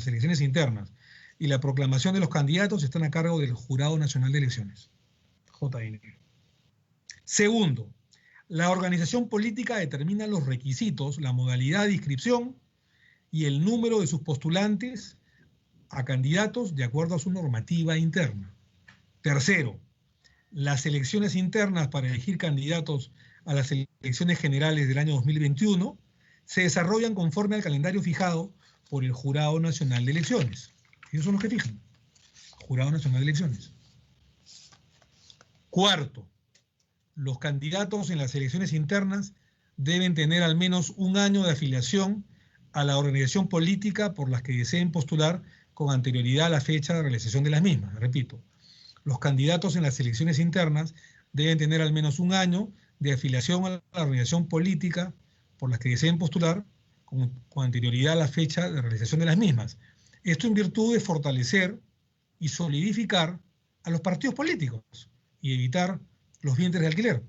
elecciones internas y la proclamación de los candidatos están a cargo del Jurado Nacional de Elecciones, JN. Segundo, la organización política determina los requisitos, la modalidad de inscripción y el número de sus postulantes a candidatos de acuerdo a su normativa interna. Tercero, las elecciones internas para elegir candidatos a las elecciones generales del año 2021 se desarrollan conforme al calendario fijado por el Jurado Nacional de Elecciones. Ellos son los que fijan. Jurado Nacional de Elecciones. Cuarto, los candidatos en las elecciones internas deben tener al menos un año de afiliación a la organización política por las que deseen postular con anterioridad a la fecha de realización de las mismas. Repito, los candidatos en las elecciones internas deben tener al menos un año de afiliación a la organización política por las que deseen postular con anterioridad a la fecha de realización de las mismas. Esto en virtud de fortalecer y solidificar a los partidos políticos y evitar los vientres de alquiler.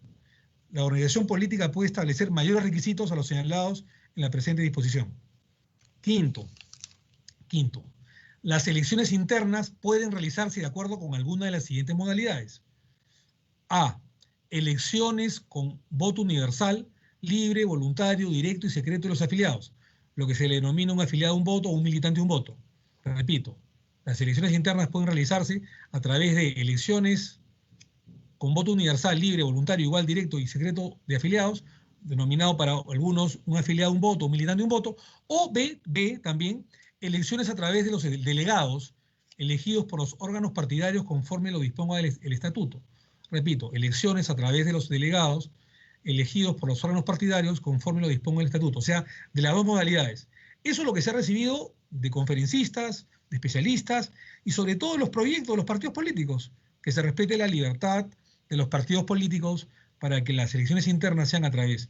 La organización política puede establecer mayores requisitos a los señalados en la presente disposición. Quinto, las elecciones internas pueden realizarse de acuerdo con alguna de las siguientes modalidades. A. Elecciones con voto universal, libre, voluntario, directo y secreto de los afiliados, lo que se le denomina un afiliado un voto o un militante un voto. Repito, las elecciones internas pueden realizarse a través de elecciones con voto universal, libre, voluntario, igual, directo y secreto de afiliados, denominado para algunos un afiliado un voto, un militante un voto, o B también, elecciones a través de los delegados elegidos por los órganos partidarios conforme lo disponga el estatuto. Repito, elecciones a través de los delegados elegidos por los órganos partidarios conforme lo disponga el estatuto, o sea, de las dos modalidades. Eso es lo que se ha recibido de conferencistas, de especialistas y sobre todo de los proyectos de los partidos políticos, que se respete la libertad de los partidos políticos para que las elecciones internas sean a través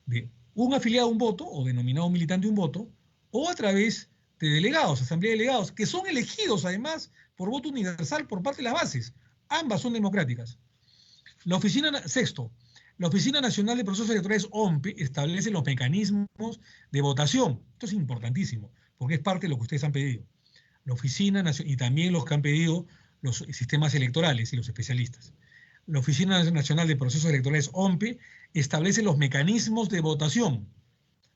de un afiliado un voto o denominado militante un voto o a través de delegados, asamblea de delegados, que son elegidos además por voto universal por parte de las bases. Ambas son democráticas. Sexto, la Oficina Nacional de Procesos Electorales, OMPE, establece los mecanismos de votación. Esto es importantísimo, porque es parte de lo que ustedes han pedido. La Oficina Nacional, y también los que han pedido los sistemas electorales y los especialistas. La Oficina Nacional de Procesos Electorales, OMPE, establece los mecanismos de votación,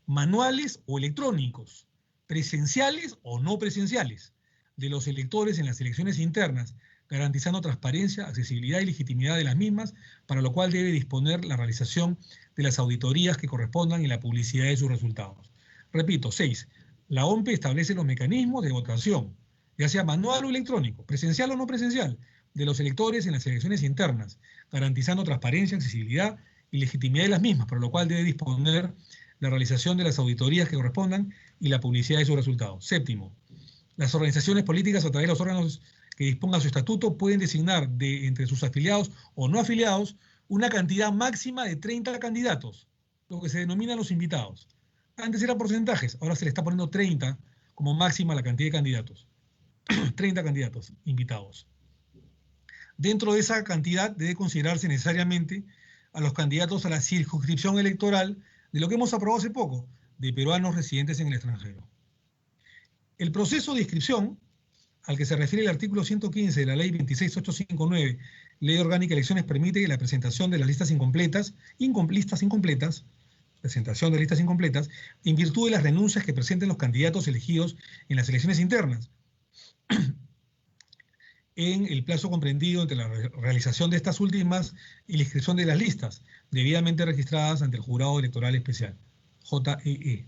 manuales o electrónicos, presenciales o no presenciales, de los electores en las elecciones internas, garantizando transparencia, accesibilidad y legitimidad de las mismas, para lo cual debe disponer la realización de las auditorías que correspondan y la publicidad de sus resultados. Repito, 6. La OMPE establece los mecanismos de votación, ya sea manual o electrónico, presencial o no presencial, de los electores en las elecciones internas, garantizando transparencia, accesibilidad y legitimidad de las mismas, para lo cual debe disponer la realización de las auditorías que correspondan y la publicidad de sus resultados. Séptimo, las organizaciones políticas a través de los órganos que dispongan su estatuto pueden designar entre sus afiliados o no afiliados una cantidad máxima de 30 candidatos, lo que se denominan los invitados. Antes eran porcentajes, ahora se le está poniendo 30 como máxima la cantidad de candidatos. 30 candidatos invitados. Dentro de esa cantidad debe considerarse necesariamente a los candidatos a la circunscripción electoral de lo que hemos aprobado hace poco, de peruanos residentes en el extranjero. El proceso de inscripción, al que se refiere el artículo 115 de la Ley 26859, Ley Orgánica de Elecciones, permite la presentación de las listas incompletas, presentación de listas incompletas, en virtud de las renuncias que presenten los candidatos elegidos en las elecciones internas, en el plazo comprendido entre la realización de estas últimas y la inscripción de las listas, debidamente registradas ante el Jurado Electoral Especial, JEE.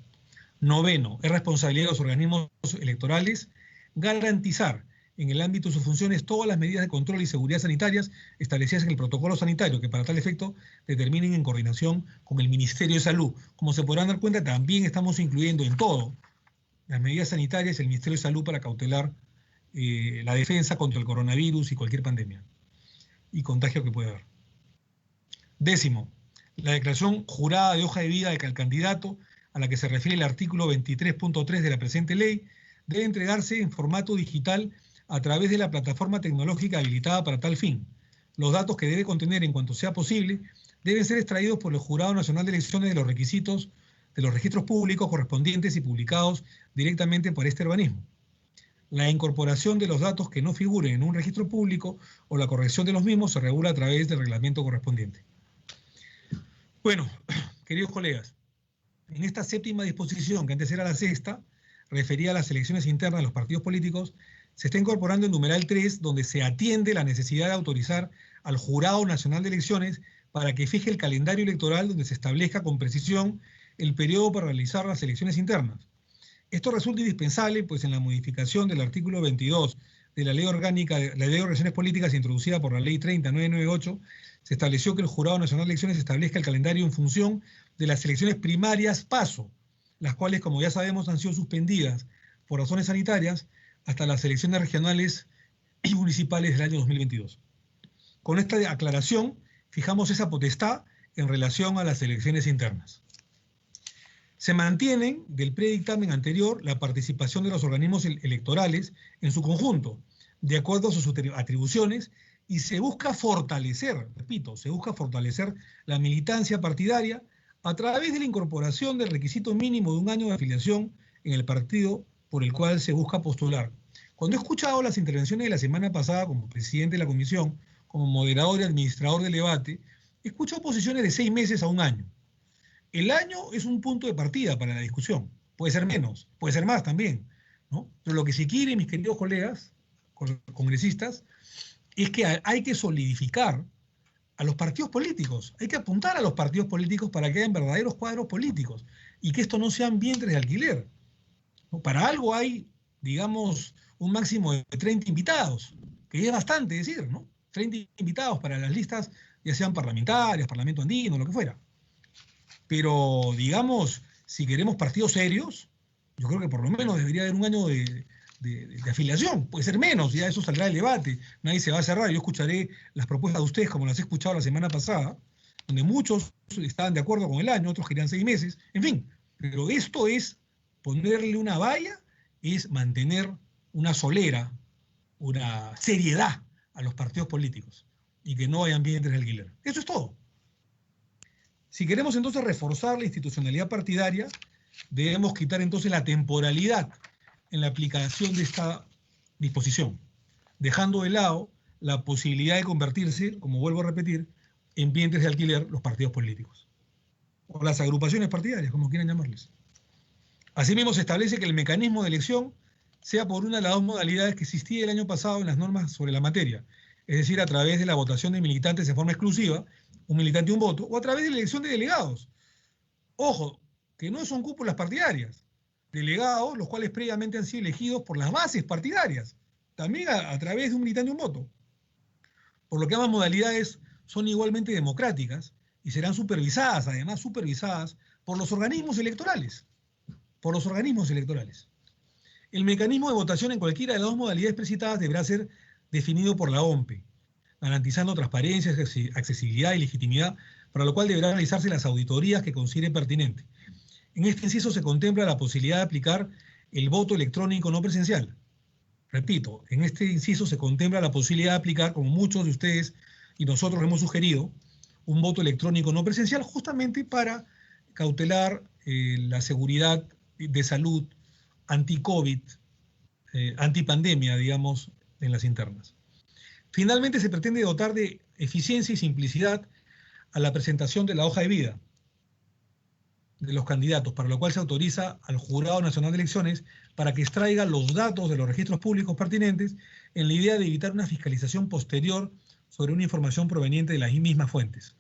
Noveno, es responsabilidad de los organismos electorales garantizar en el ámbito de sus funciones todas las medidas de control y seguridad sanitarias establecidas en el protocolo sanitario, que para tal efecto determinen en coordinación con el Ministerio de Salud. Como se podrán dar cuenta, también estamos incluyendo en todo las medidas sanitarias del Ministerio de Salud para cautelar la defensa contra el coronavirus y cualquier pandemia y contagio que pueda haber. Décimo, la declaración jurada de hoja de vida del candidato, a la que se refiere el artículo 23.3 de la presente ley, debe entregarse en formato digital a través de la plataforma tecnológica habilitada para tal fin. Los datos que debe contener en cuanto sea posible deben ser extraídos por el Jurado Nacional de Elecciones de los requisitos de los registros públicos correspondientes y publicados directamente por este organismo. La incorporación de los datos que no figuren en un registro público o la corrección de los mismos se regula a través del reglamento correspondiente. Bueno, queridos colegas, en esta séptima disposición, que antes era la sexta, referida a las elecciones internas de los partidos políticos, se está incorporando el numeral 3, donde se atiende la necesidad de autorizar al Jurado Nacional de Elecciones para que fije el calendario electoral donde se establezca con precisión el periodo para realizar las elecciones internas. Esto resulta indispensable, pues en la modificación del artículo 22 de la Ley Orgánica, la Ley de Organizaciones Políticas introducida por la Ley 30998, se estableció que el Jurado Nacional de Elecciones establezca el calendario en función de las elecciones primarias PASO, las cuales, como ya sabemos, han sido suspendidas por razones sanitarias hasta las elecciones regionales y municipales del año 2022. Con esta aclaración, fijamos esa potestad en relación a las elecciones internas. Se mantienen del predictamen anterior la participación de los organismos electorales en su conjunto, de acuerdo a sus atribuciones, y se busca fortalecer, repito, se busca fortalecer la militancia partidaria a través de la incorporación del requisito mínimo de 1 año de afiliación en el partido por el cual se busca postular. Cuando he escuchado las intervenciones de la semana pasada como presidente de la comisión, como moderador y administrador del debate, escucho posiciones de 6 meses a 1 año. El año es un punto de partida para la discusión. Puede ser menos, puede ser más también, ¿no? Pero lo que se quiere, mis queridos colegas congresistas, es que hay que solidificar a los partidos políticos. Hay que apuntar a los partidos políticos para que hayan verdaderos cuadros políticos y que esto no sean vientres de alquiler. Para algo hay, digamos, un máximo de 30 invitados, que es bastante decir, ¿no? 30 invitados para las listas, ya sean parlamentarias, Parlamento Andino, lo que fuera. Pero, digamos, si queremos partidos serios, yo creo que por lo menos debería haber 1 año de afiliación. Puede ser menos, ya eso saldrá del debate. Nadie se va a cerrar. Yo escucharé las propuestas de ustedes, como las he escuchado la semana pasada, donde muchos estaban de acuerdo con el año, otros querían 6 meses. En fin, pero esto es ponerle una valla, es mantener una solera, una seriedad a los partidos políticos y que no hayan vientres de alquiler. Eso es todo. Si queremos entonces reforzar la institucionalidad partidaria, debemos quitar entonces la temporalidad en la aplicación de esta disposición, dejando de lado la posibilidad de convertirse, como vuelvo a repetir, en vientres de alquiler los partidos políticos, o las agrupaciones partidarias, como quieran llamarles. Asimismo, se establece que el mecanismo de elección sea por una de las 2 modalidades que existía el año pasado en las normas sobre la materia, es decir, a través de la votación de militantes de forma exclusiva, un militante y un voto, o a través de la elección de delegados. Ojo, que no son cúpulas partidarias, delegados, los cuales previamente han sido elegidos por las bases partidarias, también a través de un militante y un voto. Por lo que ambas modalidades son igualmente democráticas y serán supervisadas, además supervisadas, por los organismos electorales. Por los organismos electorales. El mecanismo de votación en cualquiera de las 2 modalidades precitadas deberá ser definido por la OMPE, garantizando transparencia, accesibilidad y legitimidad, para lo cual deberán realizarse las auditorías que considere pertinente. En este inciso se contempla la posibilidad de aplicar el voto electrónico no presencial. Repito, en este inciso se contempla la posibilidad de aplicar, como muchos de ustedes y nosotros hemos sugerido, un voto electrónico no presencial justamente para cautelar la seguridad de salud anti-COVID, antipandemia, digamos, en las internas. Finalmente, se pretende dotar de eficiencia y simplicidad a la presentación de la hoja de vida de los candidatos, para lo cual se autoriza al Jurado Nacional de Elecciones para que extraiga los datos de los registros públicos pertinentes en la idea de evitar una fiscalización posterior sobre una información proveniente de las mismas fuentes.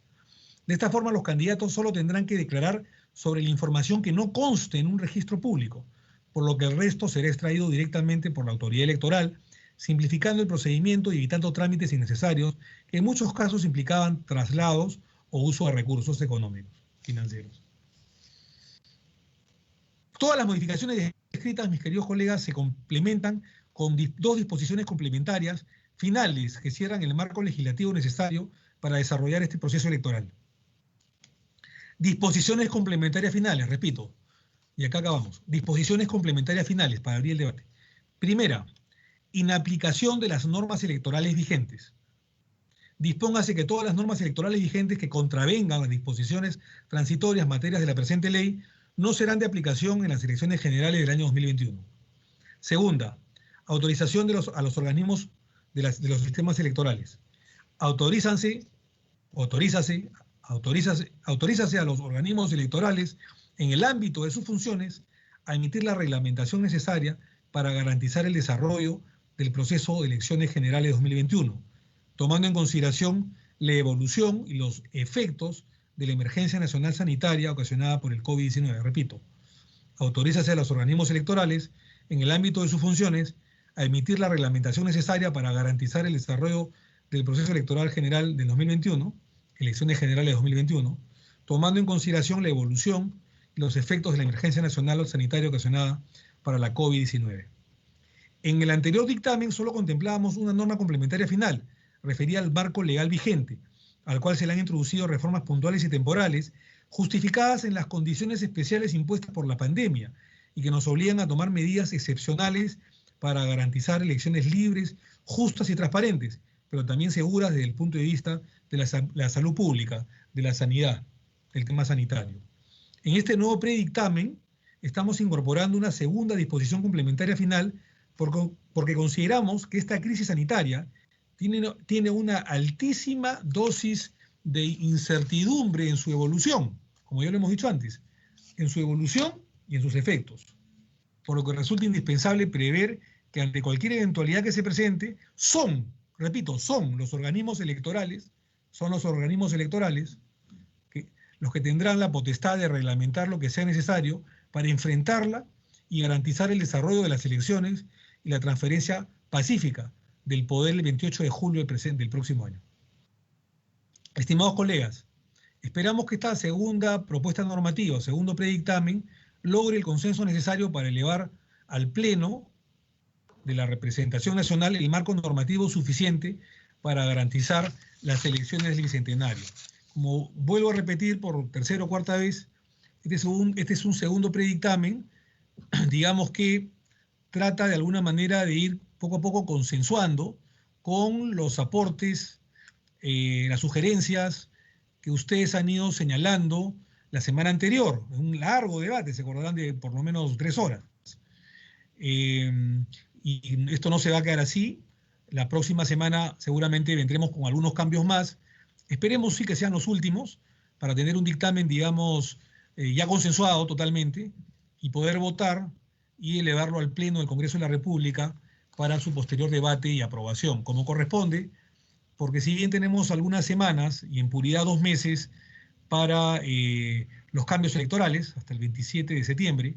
De esta forma, los candidatos solo tendrán que declarar sobre la información que no conste en un registro público, por lo que el resto será extraído directamente por la autoridad electoral, simplificando el procedimiento y evitando trámites innecesarios que en muchos casos implicaban traslados o uso de recursos económicos, financieros. Todas las modificaciones descritas, mis queridos colegas, se complementan con 2 disposiciones complementarias finales que cierran el marco legislativo necesario para desarrollar este proceso electoral. Disposiciones complementarias finales, repito, y acá acabamos. Disposiciones complementarias finales para abrir el debate. Primera, inaplicación de las normas electorales vigentes. Dispóngase que todas las normas electorales vigentes que contravengan las disposiciones transitorias materias de la presente ley no serán de aplicación en las elecciones generales del año 2021. Segunda, Autorización a los organismos de los sistemas electorales. Autorízase a los organismos electorales en el ámbito de sus funciones a emitir la reglamentación necesaria para garantizar el desarrollo del proceso de elecciones generales 2021, tomando en consideración la evolución y los efectos de la emergencia nacional sanitaria ocasionada por el COVID-19. Repito, autorízase a los organismos electorales en el ámbito de sus funciones a emitir la reglamentación necesaria para garantizar el desarrollo del proceso electoral general del 2021, elecciones generales de 2021, tomando en consideración la evolución y los efectos de la emergencia nacional sanitaria ocasionada para la COVID-19. En el anterior dictamen solo contemplábamos una norma complementaria final, referida al marco legal vigente, al cual se le han introducido reformas puntuales y temporales, justificadas en las condiciones especiales impuestas por la pandemia y que nos obligan a tomar medidas excepcionales para garantizar elecciones libres, justas y transparentes, pero también seguras desde el punto de vista de la salud pública, de la sanidad, del tema sanitario. En este nuevo predictamen estamos incorporando una segunda disposición complementaria final porque consideramos que esta crisis sanitaria tiene una altísima dosis de incertidumbre en su evolución, como ya lo hemos dicho antes, en su evolución y en sus efectos, por lo que resulta indispensable prever que ante cualquier eventualidad que se presente, repito, son los organismos electorales los que tendrán la potestad de reglamentar lo que sea necesario para enfrentarla y garantizar el desarrollo de las elecciones y la transferencia pacífica del poder el 28 de julio del próximo año. Estimados colegas, esperamos que esta segunda propuesta normativa, segundo predictamen, logre el consenso necesario para elevar al Pleno de la representación nacional el marco normativo suficiente para garantizar las elecciones del Bicentenario. Como vuelvo a repetir por tercera o cuarta vez, este es un segundo predictamen, digamos que trata de alguna manera de ir poco a poco consensuando con los aportes, las sugerencias que ustedes han ido señalando la semana anterior, en un largo debate, se acordarán de por lo menos 3 horas. Y esto no se va a quedar así. La próxima semana seguramente vendremos con algunos cambios más. Esperemos sí que sean los últimos para tener un dictamen, digamos, ya consensuado totalmente y poder votar y elevarlo al Pleno del Congreso de la República para su posterior debate y aprobación, como corresponde, porque si bien tenemos algunas semanas y en puridad 2 meses para los cambios electorales, hasta el 27 de septiembre,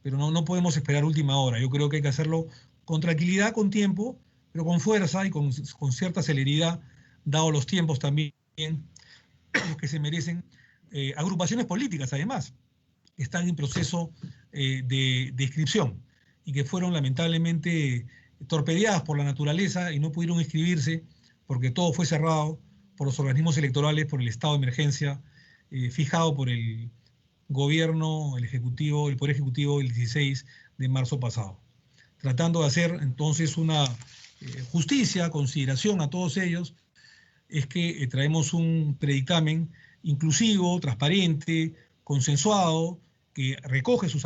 pero no podemos esperar última hora. Yo creo que hay que hacerlo con tranquilidad, con tiempo, pero con fuerza y con cierta celeridad, dado los tiempos también que se merecen. Agrupaciones políticas, además, están en proceso de inscripción y que fueron lamentablemente torpedeadas por la naturaleza y no pudieron inscribirse porque todo fue cerrado por los organismos electorales, por el estado de emergencia fijado por el gobierno, el Poder Ejecutivo el 16 de marzo pasado. Tratando de hacer entonces una justicia, consideración a todos ellos, es que traemos un predictamen inclusivo, transparente, consensuado, que recoge sus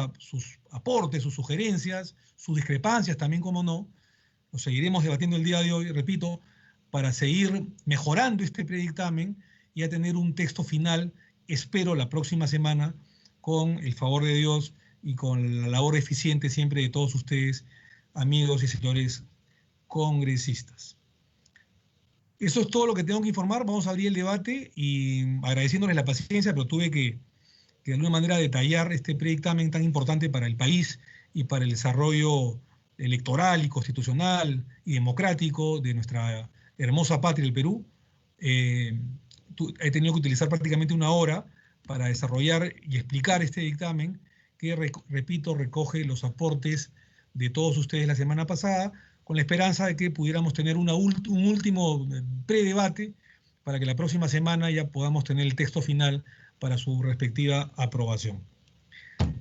aportes, sus sugerencias, sus discrepancias también, como no. Lo seguiremos debatiendo el día de hoy, repito, para seguir mejorando este predictamen y a tener un texto final, espero, la próxima semana, con el favor de Dios y con la labor eficiente siempre de todos ustedes, amigos y señores congresistas. Eso es todo lo que tengo que informar. Vamos a abrir el debate y agradeciéndoles la paciencia, pero tuve que de alguna manera detallar este predictamen tan importante para el país y para el desarrollo electoral y constitucional y democrático de nuestra hermosa patria, el Perú. He tenido que utilizar prácticamente 1 hora para desarrollar y explicar este dictamen que, repito, recoge los aportes de todos ustedes la semana pasada, con la esperanza de que pudiéramos tener un último predebate para que la próxima semana ya podamos tener el texto final para su respectiva aprobación.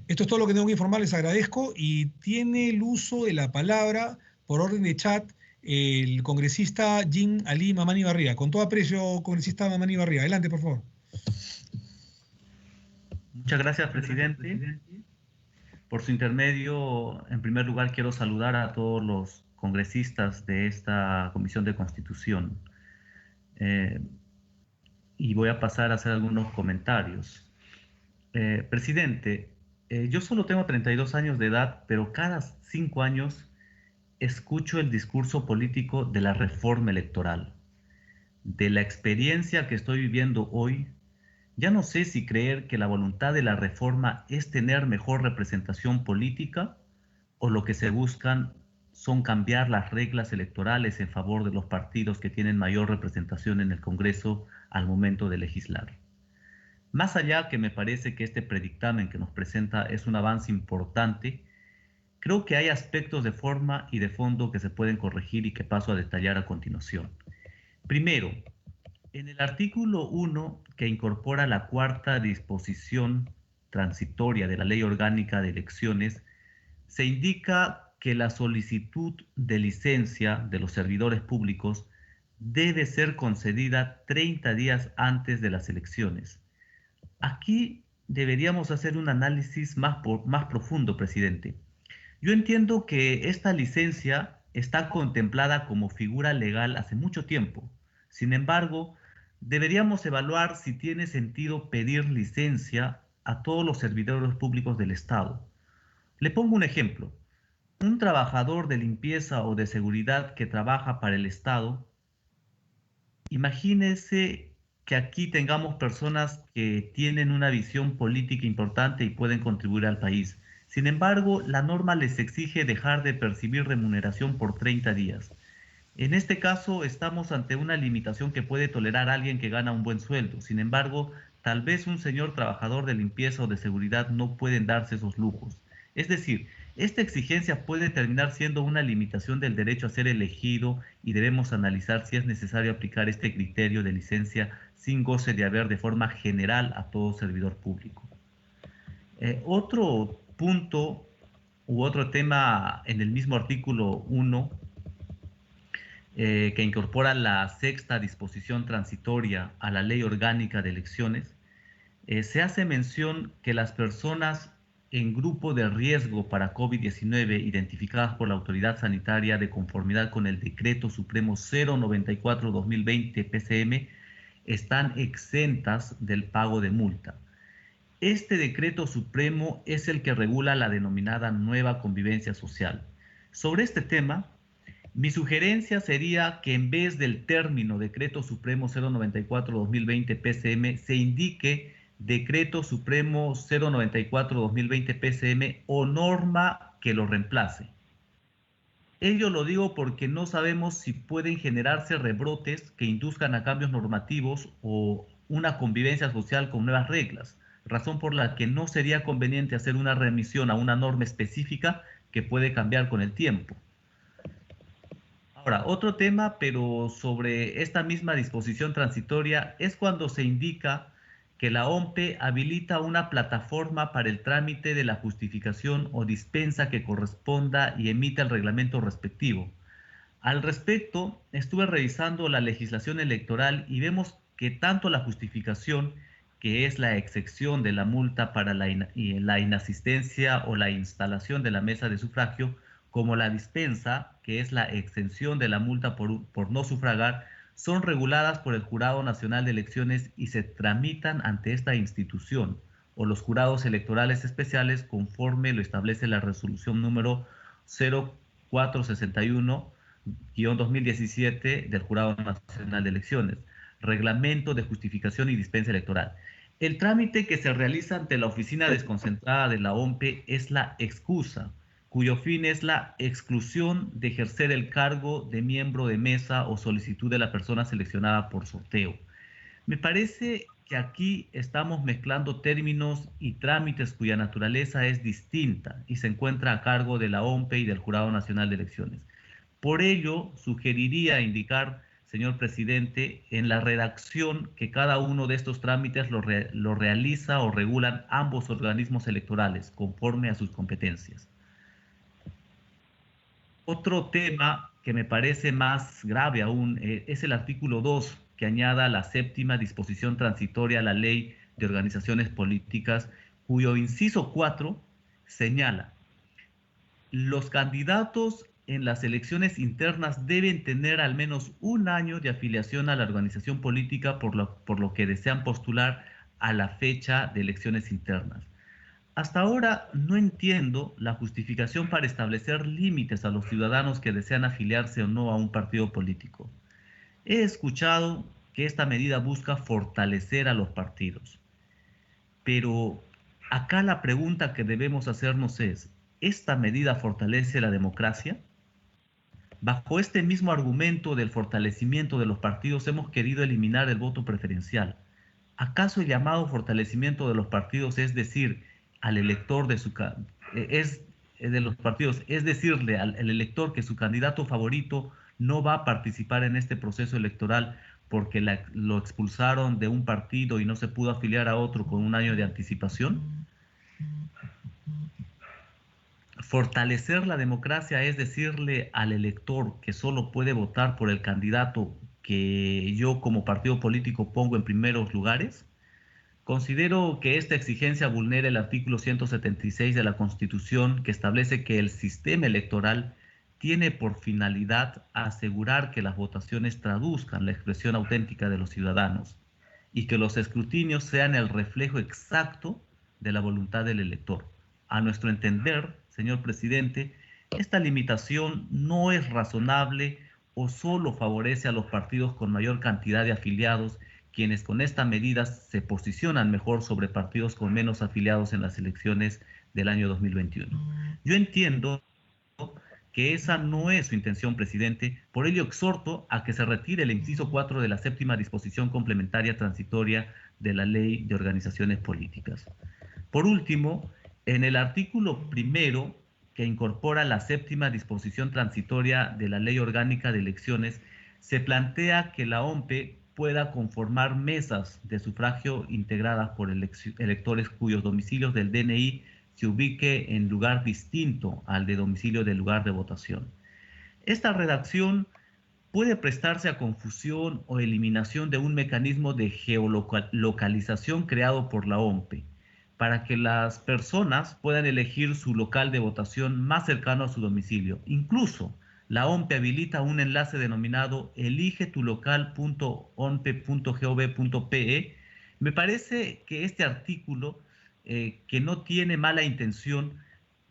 Esto es todo lo que tengo que informar, les agradezco y tiene el uso de la palabra por orden de chat el congresista Jean Ali Mamani Barría. Con todo aprecio, congresista Mamani Barría. Adelante, por favor. Muchas gracias, presidente. Por su intermedio, en primer lugar, quiero saludar a todos los congresistas de esta Comisión de Constitución. Y voy a pasar a hacer algunos comentarios. Presidente, yo solo tengo 32 años de edad, pero cada 5 años escucho el discurso político de la reforma electoral. De la experiencia que estoy viviendo hoy, ya no sé si creer que la voluntad de la reforma es tener mejor representación política o lo que se buscan son cambiar las reglas electorales en favor de los partidos que tienen mayor representación en el Congreso al momento de legislar. Más allá que me parece que este predictamen que nos presenta es un avance importante, creo que hay aspectos de forma y de fondo que se pueden corregir y que paso a detallar a continuación. Primero, en el artículo 1, que incorpora la cuarta disposición transitoria de la Ley Orgánica de Elecciones, se indica que la solicitud de licencia de los servidores públicos debe ser concedida 30 días antes de las elecciones. Aquí deberíamos hacer un análisis más profundo, presidente. Yo entiendo que esta licencia está contemplada como figura legal hace mucho tiempo. Sin embargo, deberíamos evaluar si tiene sentido pedir licencia a todos los servidores públicos del Estado. Le pongo un ejemplo. Un trabajador de limpieza o de seguridad que trabaja para el Estado, imagínese que aquí tengamos personas que tienen una visión política importante y pueden contribuir al país. Sin embargo, la norma les exige dejar de percibir remuneración por 30 días. En este caso, estamos ante una limitación que puede tolerar a alguien que gana un buen sueldo. Sin embargo, tal vez un señor trabajador de limpieza o de seguridad no pueden darse esos lujos. Es decir, esta exigencia puede terminar siendo una limitación del derecho a ser elegido y debemos analizar si es necesario aplicar este criterio de licencia sin goce de haber de forma general a todo servidor público. Otro punto u otro tema en el mismo artículo 1 que incorpora la sexta disposición transitoria a la Ley Orgánica de Elecciones, se hace mención que las personas en grupo de riesgo para COVID-19 identificadas por la autoridad sanitaria de conformidad con el Decreto Supremo 094-2020 PCM están exentas del pago de multa. Este decreto supremo es el que regula la denominada nueva convivencia social. Sobre este tema, mi sugerencia sería que en vez del término Decreto Supremo 094-2020 PCM se indique Decreto Supremo 094-2020 PCM o norma que lo reemplace. Ello lo digo porque no sabemos si pueden generarse rebrotes que induzcan a cambios normativos o una convivencia social con nuevas reglas, razón por la que no sería conveniente hacer una remisión a una norma específica que puede cambiar con el tiempo. Ahora, otro tema, pero sobre esta misma disposición transitoria, es cuando se indica que la OMPE habilita una plataforma para el trámite de la justificación o dispensa que corresponda y emita el reglamento respectivo. Al respecto, estuve revisando la legislación electoral y vemos que tanto la justificación, que es la excepción de la multa para la inasistencia o la instalación de la mesa de sufragio, como la dispensa, que es la exención de la multa por no sufragar, son reguladas por el Jurado Nacional de Elecciones y se tramitan ante esta institución o los jurados electorales especiales conforme lo establece la resolución número 0461-2017 del Jurado Nacional de Elecciones, Reglamento de Justificación y Dispensa Electoral. El trámite que se realiza ante la oficina desconcentrada de la OMPE es la excusa, cuyo fin es la exclusión de ejercer el cargo de miembro de mesa o solicitud de la persona seleccionada por sorteo. Me parece que aquí estamos mezclando términos y trámites cuya naturaleza es distinta y se encuentra a cargo de la OMPE y del Jurado Nacional de Elecciones. Por ello, sugeriría indicar, señor presidente, en la redacción que cada uno de estos trámites lo realiza o regulan ambos organismos electorales conforme a sus competencias. Otro tema que me parece más grave aún es el artículo 2, que añada la séptima disposición transitoria a la Ley de Organizaciones Políticas, cuyo inciso 4 señala: los candidatos en las elecciones internas deben tener al menos un año de afiliación a la organización política por lo que desean postular a la fecha de elecciones internas. Hasta ahora no entiendo la justificación para establecer límites a los ciudadanos que desean afiliarse o no a un partido político. He escuchado que esta medida busca fortalecer a los partidos, pero acá la pregunta que debemos hacernos es, ¿esta medida fortalece la democracia? Bajo este mismo argumento del fortalecimiento de los partidos hemos querido eliminar el voto preferencial. ¿Acaso el llamado fortalecimiento de los partidos es decir al elector de los partidos, es decirle al elector que su candidato favorito no va a participar en este proceso electoral porque lo expulsaron de un partido y no se pudo afiliar a otro con un año de anticipación? Fortalecer la democracia es decirle al elector que solo puede votar por el candidato que yo como partido político pongo en primeros lugares. Considero que esta exigencia vulnera el artículo 176 de la Constitución, que establece que el sistema electoral tiene por finalidad asegurar que las votaciones traduzcan la expresión auténtica de los ciudadanos y que los escrutinios sean el reflejo exacto de la voluntad del elector. A nuestro entender, señor presidente, esta limitación no es razonable o solo favorece a los partidos con mayor cantidad de afiliados, quienes con esta medida se posicionan mejor sobre partidos con menos afiliados en las elecciones del año 2021. Yo entiendo que esa no es su intención, presidente, por ello exhorto a que se retire el inciso 4 de la séptima disposición complementaria transitoria de la Ley de Organizaciones Políticas. Por último, en el artículo primero, que incorpora la séptima disposición transitoria de la Ley Orgánica de Elecciones, se plantea que la OMPE pueda conformar mesas de sufragio integradas por electores cuyos domicilios del DNI se ubique en lugar distinto al de domicilio del lugar de votación. Esta redacción puede prestarse a confusión o eliminación de un mecanismo de geolocalización creado por la OMPE, para que las personas puedan elegir su local de votación más cercano a su domicilio. Incluso, la OMPE habilita un enlace denominado eligetulocal.ompe.gov.pe. Me parece que este artículo, que no tiene mala intención,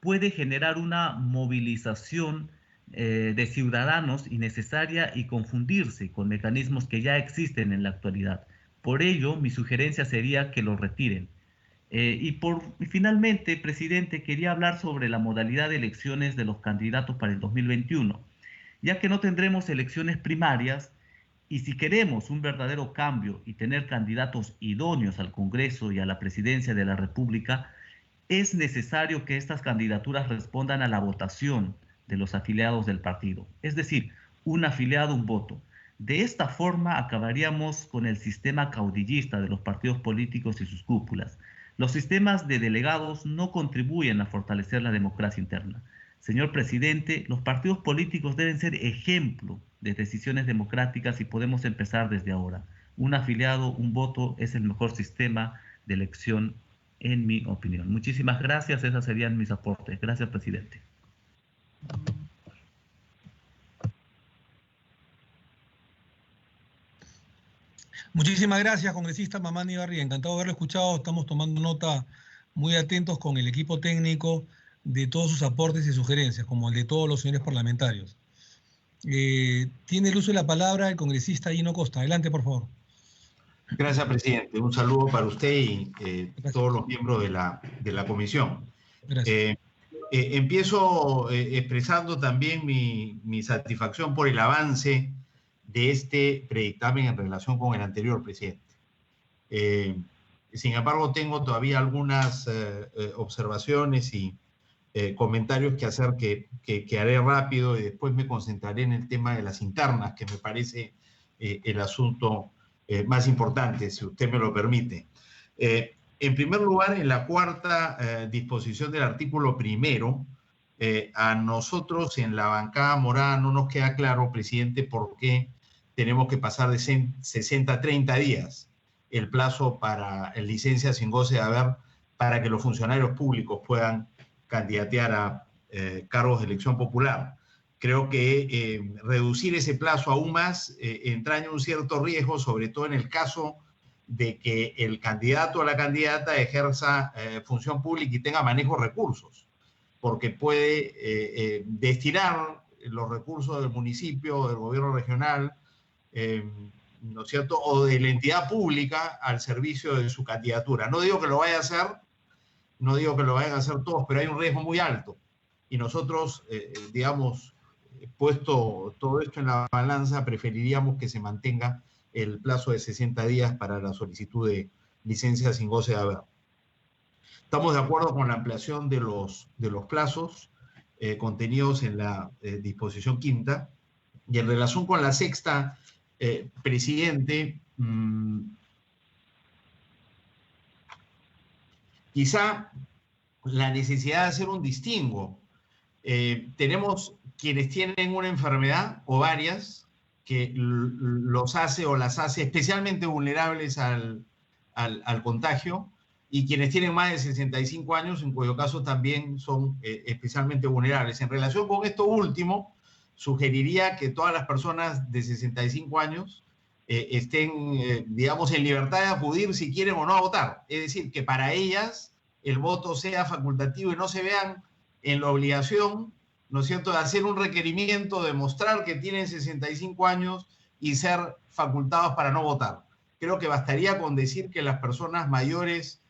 puede generar una movilización de ciudadanos innecesaria y confundirse con mecanismos que ya existen en la actualidad. Por ello, mi sugerencia sería que lo retiren. Y finalmente, presidente, quería hablar sobre la modalidad de elecciones de los candidatos para el 2021, ya que no tendremos elecciones primarias y si queremos un verdadero cambio y tener candidatos idóneos al Congreso y a la presidencia de la República, es necesario que estas candidaturas respondan a la votación de los afiliados del partido, es decir, un afiliado, un voto. De esta forma acabaríamos con el sistema caudillista de los partidos políticos y sus cúpulas. Los sistemas de delegados no contribuyen a fortalecer la democracia interna. Señor presidente, los partidos políticos deben ser ejemplo de decisiones democráticas y podemos empezar desde ahora. Un afiliado, un voto es el mejor sistema de elección, en mi opinión. Muchísimas gracias, esos serían mis aportes. Gracias, presidente. Muchísimas gracias, congresista Mamani Ibarri. Encantado de haberlo escuchado. Estamos tomando nota, muy atentos con el equipo técnico de todos sus aportes y sugerencias, como el de todos los señores parlamentarios. Tiene el uso de la palabra el congresista Gino Costa. Adelante, por favor. Gracias, presidente. Un saludo para usted y todos los miembros de la comisión. Gracias. Empiezo expresando también mi satisfacción por el avance de este predictamen en relación con el anterior, presidente. Sin embargo, tengo todavía algunas observaciones y comentarios que hacer que haré rápido y después me concentraré en el tema de las internas, que me parece el asunto más importante, si usted me lo permite. En primer lugar, en la cuarta disposición del artículo primero, a nosotros en la bancada morada no nos queda claro, presidente, por qué tenemos que pasar de 60 a 30 días el plazo para licencia sin goce de haber para que los funcionarios públicos puedan candidatear a cargos de elección popular. Creo que reducir ese plazo aún más entraña un cierto riesgo, sobre todo en el caso de que el candidato o la candidata ejerza función pública y tenga manejo de recursos, porque puede destinar los recursos del municipio, del gobierno regional, ¿no es cierto?, o de la entidad pública al servicio de su candidatura. No digo que lo vaya a hacer, no digo que lo vayan a hacer todos, pero hay un riesgo muy alto. Y nosotros, digamos, puesto todo esto en la balanza, preferiríamos que se mantenga el plazo de 60 días para la solicitud de licencia sin goce de haber. Estamos de acuerdo con la ampliación de los plazos contenidos en la disposición quinta. Y en relación con la sexta, presidente, quizá la necesidad de hacer un distingo. Tenemos quienes tienen una enfermedad o varias que los hace o las hace especialmente vulnerables al contagio, y quienes tienen más de 65 años, en cuyo caso también son especialmente vulnerables. En relación con esto último, sugeriría que todas las personas de 65 años estén, digamos, en libertad de acudir si quieren o no a votar. Es decir, que para ellas el voto sea facultativo y no se vean en la obligación, ¿no es cierto?, de hacer un requerimiento, demostrar que tienen 65 años y ser facultados para no votar. Creo que bastaría con decir que las personas mayores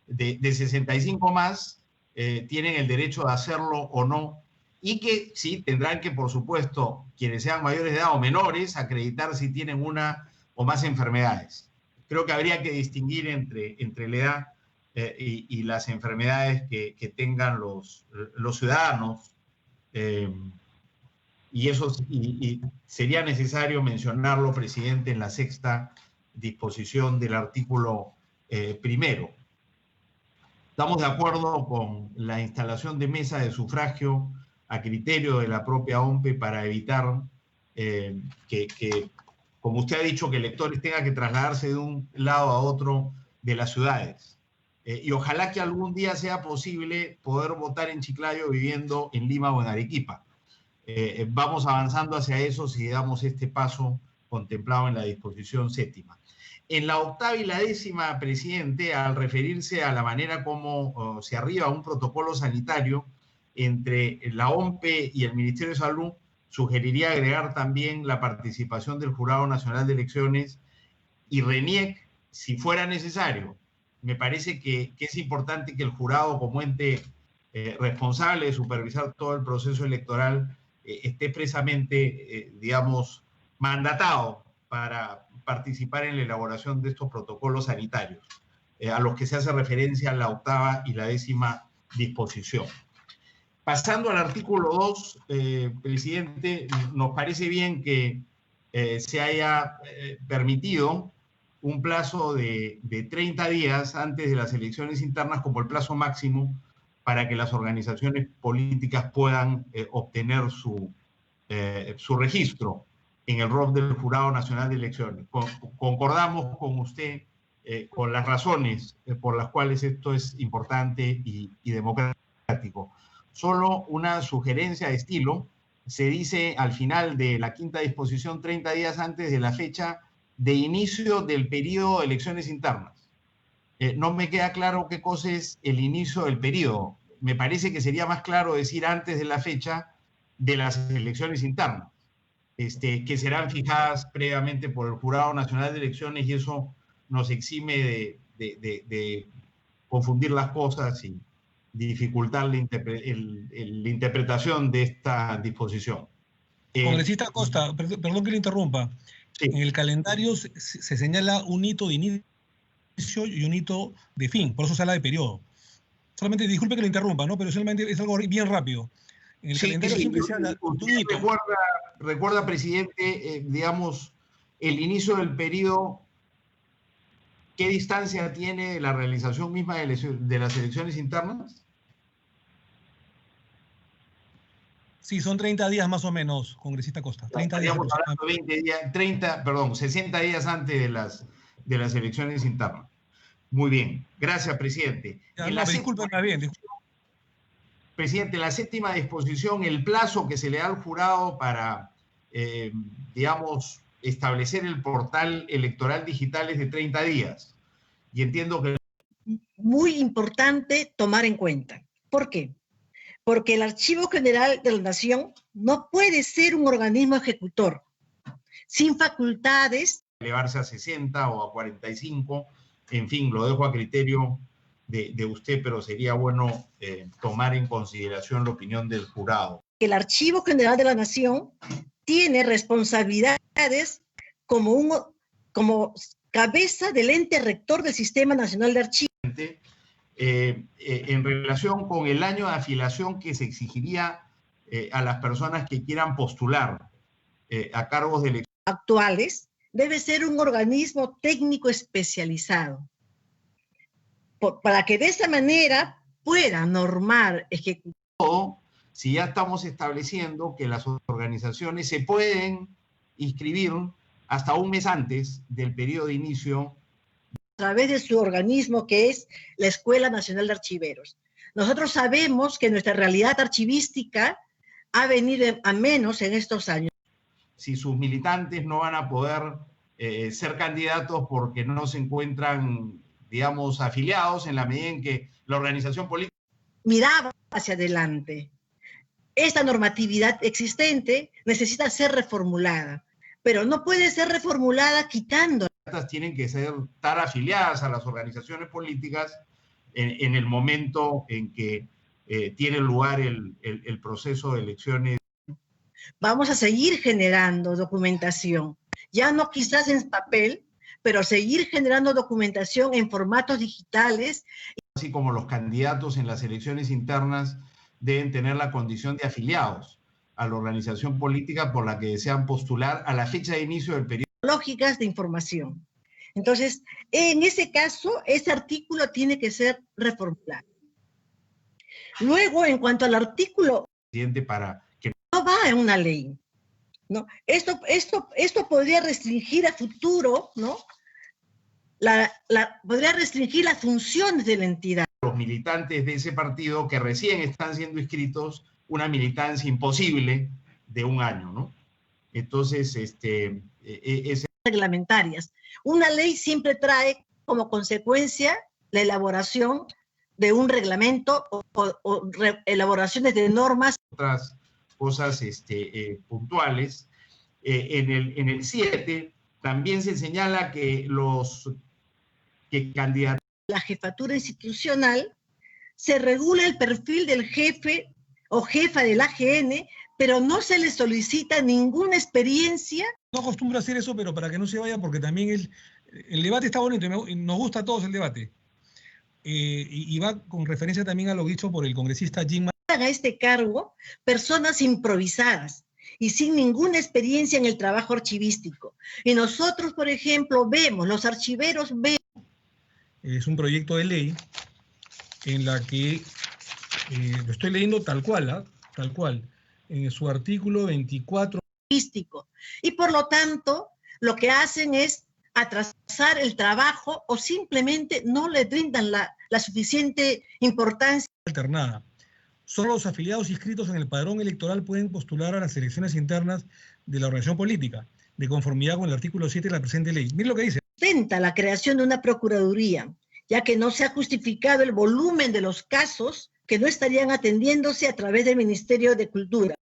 de 65 más tienen el derecho de hacerlo o no, y que sí, tendrán que, por supuesto, quienes sean mayores de edad o menores, acreditar si tienen una o más enfermedades. Creo que habría que distinguir entre la edad y las enfermedades que tengan los ciudadanos, y eso sería necesario mencionarlo, presidente, en la sexta disposición del artículo primero. Estamos de acuerdo con la instalación de mesas de sufragio a criterio de la propia OMPE para evitar que, como usted ha dicho, que electores tengan que trasladarse de un lado a otro de las ciudades. Y ojalá que algún día sea posible poder votar en Chiclayo viviendo en Lima o en Arequipa. Vamos avanzando hacia eso si damos este paso contemplado en la disposición séptima. En la octava y la décima, presidente, al referirse a la manera como se arriba un protocolo sanitario entre la OMPE y el Ministerio de Salud, sugeriría agregar también la participación del Jurado Nacional de Elecciones y RENIEC, si fuera necesario. Me parece que es importante que el jurado, como ente responsable de supervisar todo el proceso electoral, esté expresamente, digamos, mandatado para participar en la elaboración de estos protocolos sanitarios, a los que se hace referencia en la octava y la décima disposición. Pasando al artículo 2, presidente, nos parece bien que se haya permitido un plazo de 30 días antes de las elecciones internas como el plazo máximo para que las organizaciones políticas puedan obtener su registro en el ROF del Jurado Nacional de Elecciones. Concordamos con usted con las razones por las cuales esto es importante y democrático. Solo una sugerencia de estilo: se dice al final de la quinta disposición 30 días antes de la fecha de inicio del periodo de elecciones internas. No me queda claro qué cosa es el inicio del periodo. Me parece que sería más claro decir antes de la fecha de las elecciones internas, que serán fijadas previamente por el Jurado Nacional de Elecciones, y eso nos exime de confundir las cosas y dificultar la interpretación de esta disposición. Congresista Acosta, perdón que le interrumpa. Sí. En el calendario se señala un hito de inicio y un hito de fin, por eso se habla de periodo. Solamente, disculpe que le interrumpa, ¿no? Pero solamente es algo bien rápido. En el calendario siempre se habla de un hito. Recuerda, presidente, digamos, el inicio del periodo, ¿qué distancia tiene la realización misma de las elecciones internas? Sí, son 30 días más o menos, congresista Acosta. 30 días. Estaríamos hablando 20 días, 60 días antes de las elecciones internas. Muy bien. Gracias, presidente. Discúlpeme bien. Presidente, la séptima disposición, el plazo que se le da al jurado para, digamos, establecer el portal electoral digital es de 30 días. Y entiendo que... Muy importante tomar en cuenta. ¿Por qué? Porque el Archivo General de la Nación no puede ser un organismo ejecutor, sin facultades. Elevarse a 60 o a 45, en fin, lo dejo a criterio de usted, pero sería bueno tomar en consideración la opinión del jurado. El Archivo General de la Nación tiene responsabilidades como cabeza del ente rector del Sistema Nacional de Archivos. En relación con el año de afiliación que se exigiría a las personas que quieran postular a cargos de elección actuales, debe ser un organismo técnico especializado, para que de esa manera pueda normar, ejecutar. Si ya estamos estableciendo que las organizaciones se pueden inscribir hasta un mes antes del periodo de inicio a través de su organismo, que es la Escuela Nacional de Archiveros. Nosotros sabemos que nuestra realidad archivística ha venido a menos en estos años. Si sus militantes no van a poder ser candidatos porque no se encuentran, digamos, afiliados, en la medida en que la organización política miraba hacia adelante. Esta normatividad existente necesita ser reformulada, pero no puede ser reformulada quitando. Tienen que estar afiliadas a las organizaciones políticas en el momento en que tiene lugar el proceso de elecciones. Vamos a seguir generando documentación, ya no quizás en papel, pero seguir generando documentación en formatos digitales. Así como los candidatos en las elecciones internas deben tener la condición de afiliados a la organización política por la que desean postular a la fecha de inicio del periodo. Lógicas de información. Entonces, en ese caso, ese artículo tiene que ser reformulado. Luego, en cuanto al artículo, para que no va en una ley, ¿no? Esto podría restringir a futuro, ¿no? Podría restringir las funciones de la entidad. Los militantes de ese partido que recién están siendo inscritos, una militancia imposible de un año, ¿no? Entonces, reglamentarias. Una ley siempre trae como consecuencia la elaboración de un reglamento o elaboraciones de normas. Otras cosas puntuales. En el 7 también se señala que candidatos. La jefatura institucional se regula el perfil del jefe o jefa del AGN, pero no se le solicita ninguna experiencia. No acostumbro a hacer eso, pero para que no se vaya, porque también el debate está bonito, y nos gusta a todos el debate. Y va con referencia también a lo dicho por el congresista Jim. A este cargo personas improvisadas y sin ninguna experiencia en el trabajo archivístico. Y nosotros, por ejemplo, los archiveros vemos. Es un proyecto de ley en la que, lo estoy leyendo tal cual, en su artículo 24. Y por lo tanto, lo que hacen es atrasar el trabajo o simplemente no le brindan la suficiente importancia. Alternada. Solo los afiliados inscritos en el padrón electoral pueden postular a las elecciones internas de la organización política, de conformidad con el artículo 7 de la presente ley. Miren lo que dice. Sustenta la creación de una procuraduría, ya que no se ha justificado el volumen de los casos que no estarían atendiéndose a través del Ministerio de Cultura.